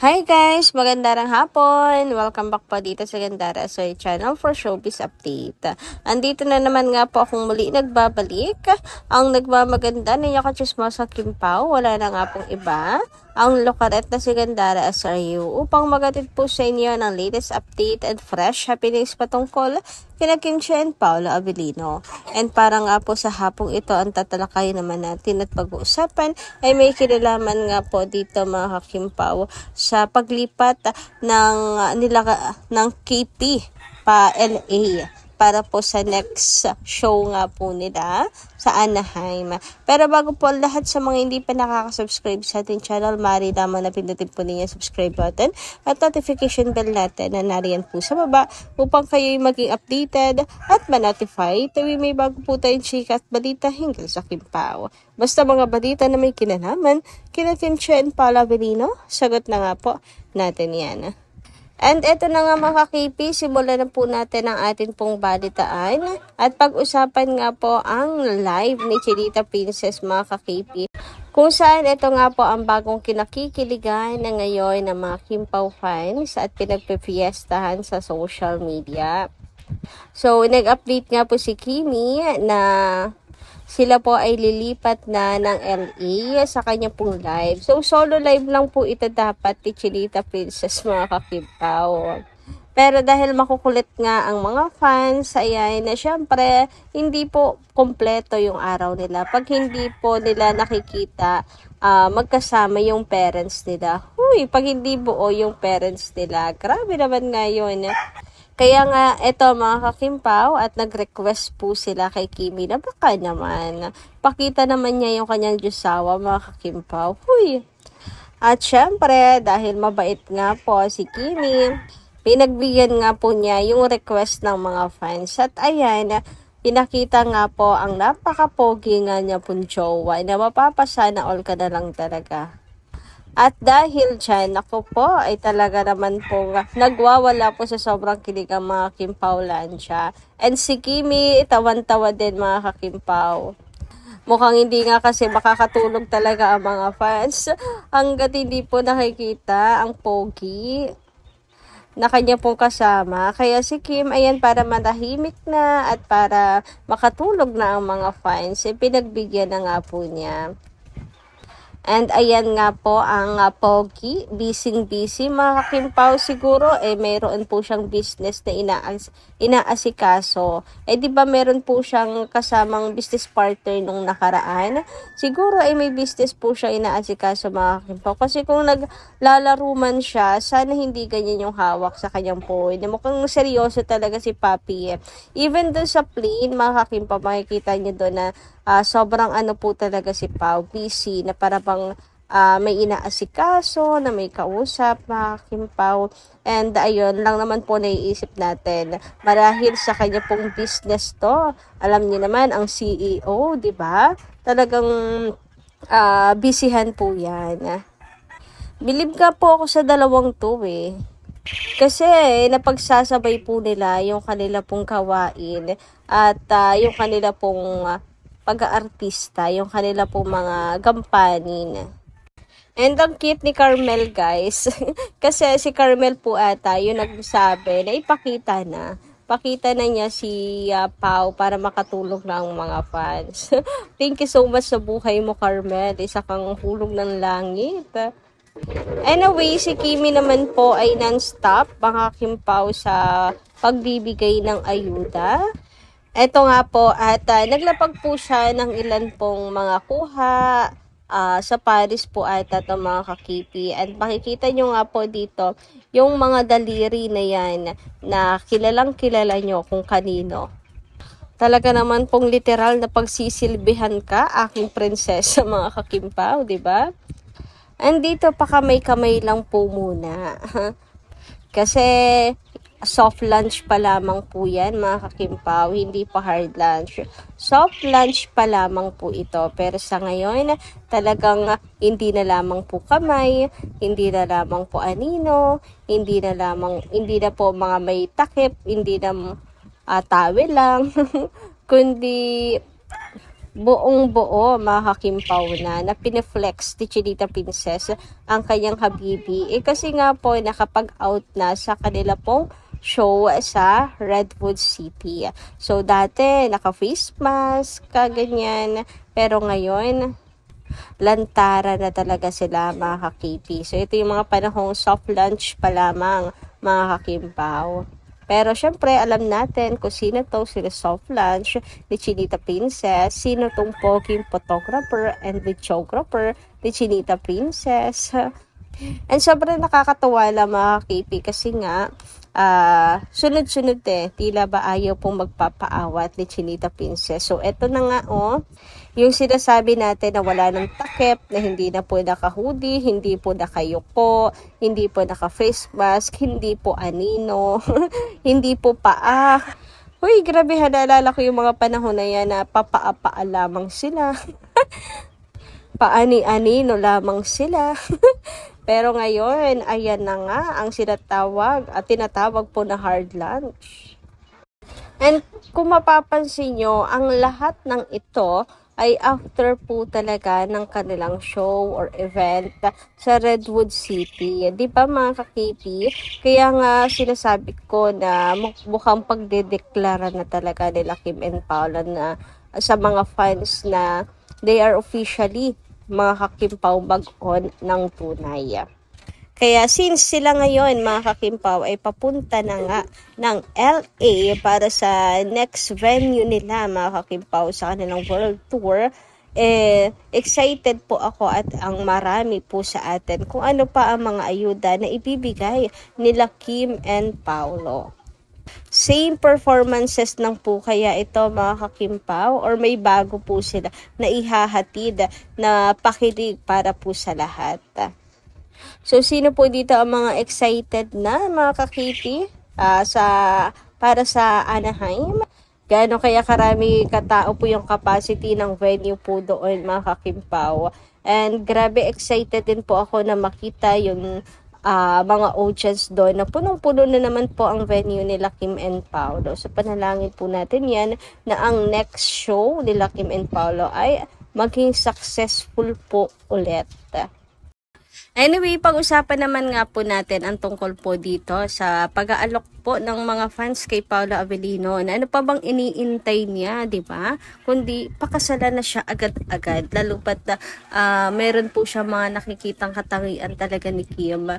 Hi guys! Magandang hapon! Welcome back po dito sa Gandara Soy Channel for Showbiz Update. Andito na naman nga po akong muli nagbabalik. Ang nagmamaganda na yung kachismosa Kim Pao, wala na nga pong iba. Ang lokaret na si Gandara SRU upang magatid po sa inyo ng latest update and fresh happenings patungkol kina Kim Chiu and Paolo Abilino. And para nga po sa hapong ito ang tatalakay naman natin at pag-uusapan ay may kinalaman nga po dito mga Kim Pao sa paglipat ng KP pa LA para po sa next show nga po nila sa Anaheim. Pero bago po lahat sa mga hindi pa nakaka-subscribe sa ating channel, maaari lamang na pindutin po ninyo subscribe button at notification bell natin na nariyan po sa baba upang kayo'y maging updated at ma-notify tuwing may bago po tayong chika at balita hinggil sa Kim Pao. Basta mga balita na may kinalaman, kina Kim Chiu and Paolo Abilino, sagot na nga po natin yan. And eto na nga mga ka-KP, simulan na po natin ang atin pong balitaan at pag-usapan nga po ang live ni Chinita Princess mga ka-KP. Kung saan ito nga po ang bagong kinakikiligan na ngayon ng mga Kim Pao fans at pinagpipiestahan sa social media. So nag-update nga po si Kimi na sila po ay lilipat na ng LA sa kanya pong live. So, solo live lang po ito dapat ni Chinita Princess mga ka-Kim Pao. Pero dahil makukulit nga ang mga fans, ayan, na syempre, hindi po kompleto yung araw nila. Pag hindi po nila nakikita, magkasama yung parents nila. Pag hindi buo yung parents nila, grabe naman nga yun. Kaya nga, eto mga ka-Kim Pao at nag-request po sila kay Kimi na baka naman, pakita naman niya yung kanyang Diyosawa mga ka-Kim Pao. At syempre, dahil mabait nga po si Kimi, pinagbigyan nga po niya yung request ng mga fans. At ayan, pinakita nga po ang napaka-pogi nga niya pong jowa na mapapasana all ka na lang talaga. At dahil dyan, ako po ay talaga naman po nagwawala po sa sobrang kilig ang mga Kim Pao Lancia. And si Kimi, tawan-tawa din mga ka-Kim Pao. Mukhang hindi nga kasi makakatulog talaga ang mga fans hanggat hindi po nakikita ang pogi na kanya pong kasama. Kaya si Kim, ayan, para matahimik na at para makatulog na ang mga fans, pinagbigyan na nga po niya. And ayan nga po ang pogi, busy mga Kim Pao siguro, mayroon po siyang business na inaasikaso. Di ba meron po siyang kasamang business partner nung nakaraan? Siguro may business po siya inaasikaso mga Kim Pao. Kasi kung naglalaro man siya, sana hindi ganyan yung hawak sa kanyang phone. Mukhang seryoso talaga si Papi. Even doon sa plane, mga Kim Pao, makikita niyo doon na sobrang po talaga si Pao, busy na para bang may inaasikaso, na may kausap, mga Kim Pao. And ayun lang naman po naiisip natin. Marahil sa kanya pong business to. Alam niyo naman, ang CEO, di ba? Talagang busyhan po yan. Believe ka po ako sa dalawang to Kasi napagsasabay po nila yung kanila pong gawain at yung kanila pong pag-aartista, yung kanila pong mga gampanin. And ang cute ni Carmel guys, kasi si Carmel po ata yung nagsabi na ipakita na. Pakita na niya si Pao para makatulog ng mga fans. Thank you so much sa buhay mo Carmel, isa kang hulog ng langit. Anyway, si Kimi naman po ay non-stop mga Kim Pao sa pagbibigay ng ayuda. Ito nga po at naglapag po siya ng ilan pong mga kuha sa Paris po at ito mga ka-KP. And makikita nyo nga po dito yung mga daliri na yan na kilalang kilala nyo kung kanino. Talaga naman pong literal na pagsisilbihan ka, aking prinsesa mga ka-Kim Pao, diba? And dito pa kamay-kamay lang po muna. Kasi soft lunch pa lamang po yan mga ka-Kim Pao, hindi pa hard lunch. Soft lunch pa lamang po ito. Pero sa ngayon, talagang hindi na lamang po kamay, hindi na lamang po anino, hindi na po mga may takip, hindi na tawel lang, kundi buong-buo mga kakimpaw na pineflex ni Chinita Princess ang kanyang habibi. Kasi nga po nakapag-out na sa kanila pong show sa Redwood City. So dati naka-face mask, kaganyan, pero ngayon lantara na talaga sila mga kakipi. So ito yung mga panahong soft launch pa lamang mga kakimpaw. Pero syempre, alam natin kung sino to, sino soft launch ni Chinita Princess, sino tong poging photographer and videographer ni Chinita Princess. And sobrang nakakatawa lang mga kipi kasi nga, sunod-sunod tila ba ayaw pong magpapaawat ni Chinita Princess. So eto na nga yung sinasabi natin na wala ng takip, na hindi na po naka-hoodie, hindi po nakayuko, hindi po naka-face mask, hindi po anino, hindi po paa. Uy, grabe, naalala ko yung mga panahon na yan na papaa-paa lamang sila. Paani-anino lamang sila. Pero ngayon, ayan na nga ang tinatawag po na hard lunch. And kung mapapansin nyo, ang lahat ng ito ay after po talaga ng kanilang show or event sa Redwood City. Di ba mga kakipi? Kaya nga sinasabi ko na mukhang pagdedeklara na talaga nila Kim and Paula na sa mga fans na they are officially mga kakimpaw mag-on ng tunay. Kaya since sila ngayon mga kakimpaw ay papunta na nga ng LA para sa next venue nila mga kakimpaw sa kanilang world tour, excited po ako at ang marami po sa atin kung ano pa ang mga ayuda na ibibigay nila Kim and Paolo. Same performances lang po kaya ito mga kakimpaw or may bago po sila na ihahatid na pakilig para po sa lahat. So, sino po dito ang mga excited na mga kakiti para sa Anaheim? Gaano kaya karami katao po yung capacity ng venue po doon mga kakimpaw? And grabe excited din po ako na makita yung mga audience doon na punong-puno na naman po ang venue nila Kim and Paolo. So, panalangin po natin yan na ang next show nila Kim and Paolo ay maging successful po ulit. Anyway, pag-usapan naman nga po natin ang tungkol po dito sa pag-aalok po ng mga fans kay Paolo Avellino. Na ano pa bang iniintay niya, di ba? Kundi pakasalan na siya agad-agad. Lalo pat meron po siya mga nakikitang katangian talaga ni Kim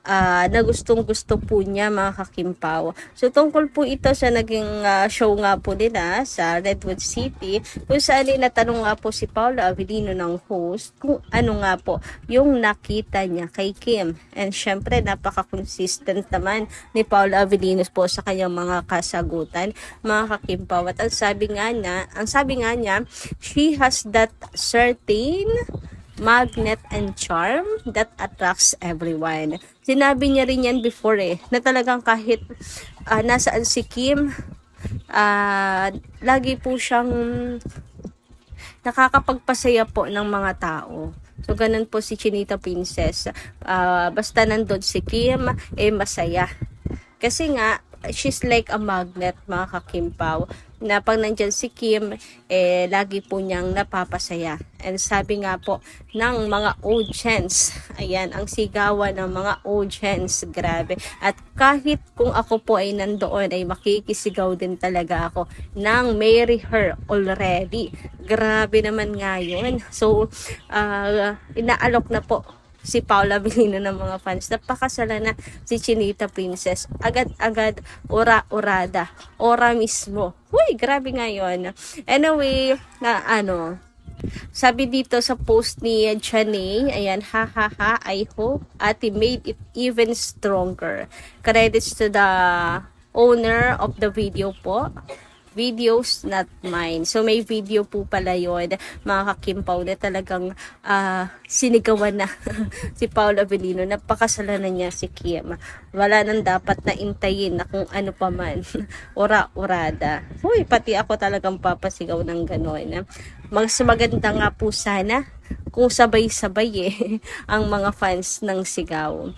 na gustong-gusto po niya mga kakimpaw. So tungkol po ito sa naging show nga po nila sa Redwood City, kung saan natanong nga po si Paolo Avellino ng host kung ano nga po yung nakita niya kay Kim. And syempre napaka-consistent naman ni Paolo Avellino po sa kanyang mga kasagutan mga kakimpaw. At ang sabi nga niya, she has that certain magnet and charm that attracts everyone. Sinabi niya rin yan before na talagang kahit nasaan si Kim, lagi po siyang nakakapagpasaya po ng mga tao. So, ganun po si Chinita Princess. Basta nandun si Kim, masaya. Kasi nga, she's like a magnet mga kakimpaw. Na pag nandyan si Kim, lagi po niyang napapasaya. And sabi nga po ng mga audience, ayan, ang sigawan ng mga audience, grabe. At kahit kung ako po ay nandoon, ay makikisigaw din talaga ako ng marry her already. Grabe naman nga yun. So, inaalok na po si Paolo Avellino ng mga fans. Napakasala na si Chinita Princess. Agad-agad, ora-orada. Ora mismo. Uy, grabe nga yun. Anyway, sabi dito sa post ni Janay, ayan, I hope Ate made it even stronger. Credits to the owner of the video po. Videos, not mine. So, may video po pala yun, mga kakimpaw, na talagang sinigawan na si Paolo Avellino. Napakasalanan niya si Kim. Wala nang dapat na intayin na kung ano pa man. Ora-orada. Uy, pati ako talagang papasigaw ng gano'n. Mas maganda nga po sana kung sabay-sabay ang mga fans ng sigaw.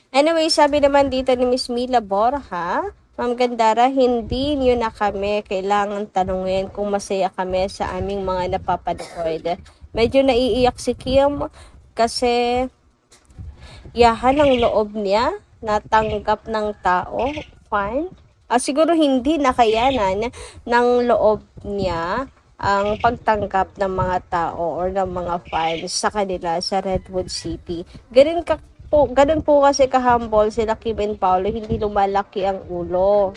Anyway, sabi naman dito ni Miss Mila Borja, Ma'am Gandara, hindi niyo na kami kailangan tanungin kung masaya kami sa aming mga napapanood. Medyo naiiyak si Kim kasi yahan ang loob niya, natanggap ng tao, fine. Siguro hindi nakayanan ng loob niya ang pagtanggap ng mga tao or ng mga fans sa kanila sa Redwood City. Ganun po kasi ka-humble sila Kim and Paolo, hindi lumalaki ang ulo.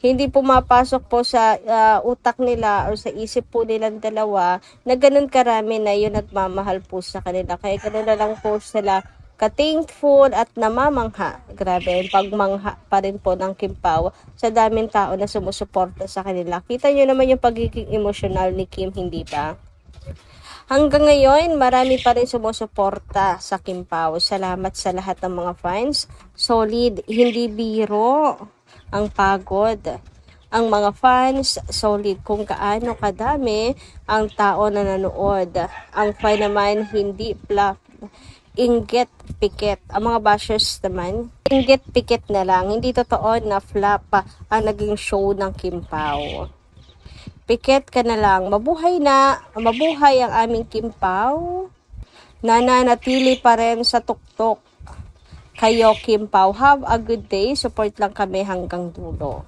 Hindi pumapasok po sa utak nila or sa isip po nilang dalawa na ganun karami na yun nagmamahal po sa kanila. Kaya ganun na lang po sila ka-thankful at namamangha. Grabe, yung pagmangha pa rin po ng Kim Pao sa daming tao na sumusuporta sa kanila. Kita nyo naman yung pagiging emosyonal ni Kim, hindi ba? Hanggang ngayon, marami pa rin sumusuporta sa Kim Pao. Salamat sa lahat ng mga fans. Solid, hindi biro ang pagod. Ang mga fans, solid kung kaano kadami ang tao na nanood. Ang fan naman, hindi fluff. Inggit, pikit. Ang mga bashers naman, inggit, pikit na lang. Hindi totoo na flop ang naging show ng Kim Pao. Pikit ka na lang. Mabuhay ang aming Kim Pao. Nananatili pa rin sa tuktok. Kayo, Kim Pao, have a good day. Support lang kami hanggang dulo.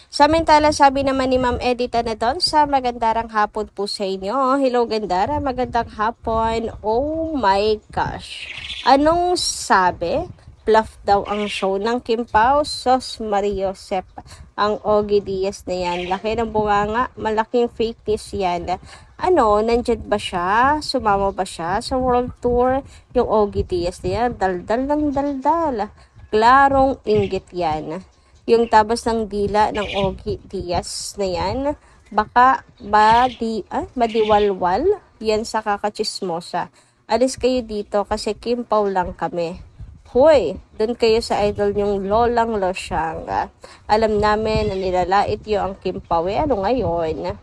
Samantala, sabi naman ni Ma'am Edita na doon sa magandang hapon po sa inyo. Hello, Gandara. Magandang hapon. Oh my gosh. Anong sabi? Bluff daw ang show ng Kim Pao. Sos Mario Sep. Ang Ogie Diaz na yan. Laki ng bunganga. Malaking fakeness yan. Nandyan ba siya? Sumama ba siya sa world tour? Yung Ogie Diaz na yan. Daldal ng daldal. Klarong inggit yan. Yung tabas ng dila ng Ogie Diaz na yan, baka madiwalwal yan sa kakachismosa. Alis kayo dito kasi Kim Pao lang kami. Hoy, doon kayo sa idol nyong Lolang Losyang. Alam namin na nilalait yung ang Kim Pao. Ano ngayon?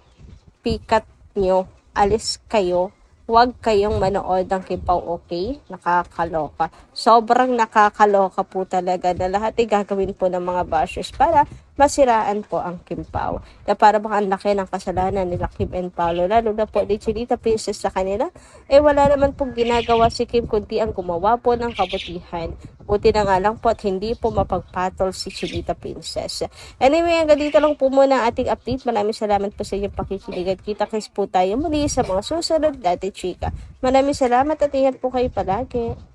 Pikat nyo, alis kayo. Huwag kayong manood ng Kim Pao, okay? Nakakaloka. Sobrang nakakaloka po talaga na lahat ay gagawin po ng mga bashers para masiraan po ang Kim Pao. Na para baka ang laki ng kasalanan nila Kim and Paolo, lalo na po ni Chinita Princess sa kanila, wala naman pong ginagawa si Kim kundi ang gumawa po ng kabutihan. Buti na nga lang po at hindi po mapagpatol si Chinita Princess. Anyway, hanggang dito lang po muna ang ating update. Maraming salamat po sa inyong pakikinig at kita-kits po tayo muli sa mga susunod natin chika. Maraming salamat at ingat po kayo palagi.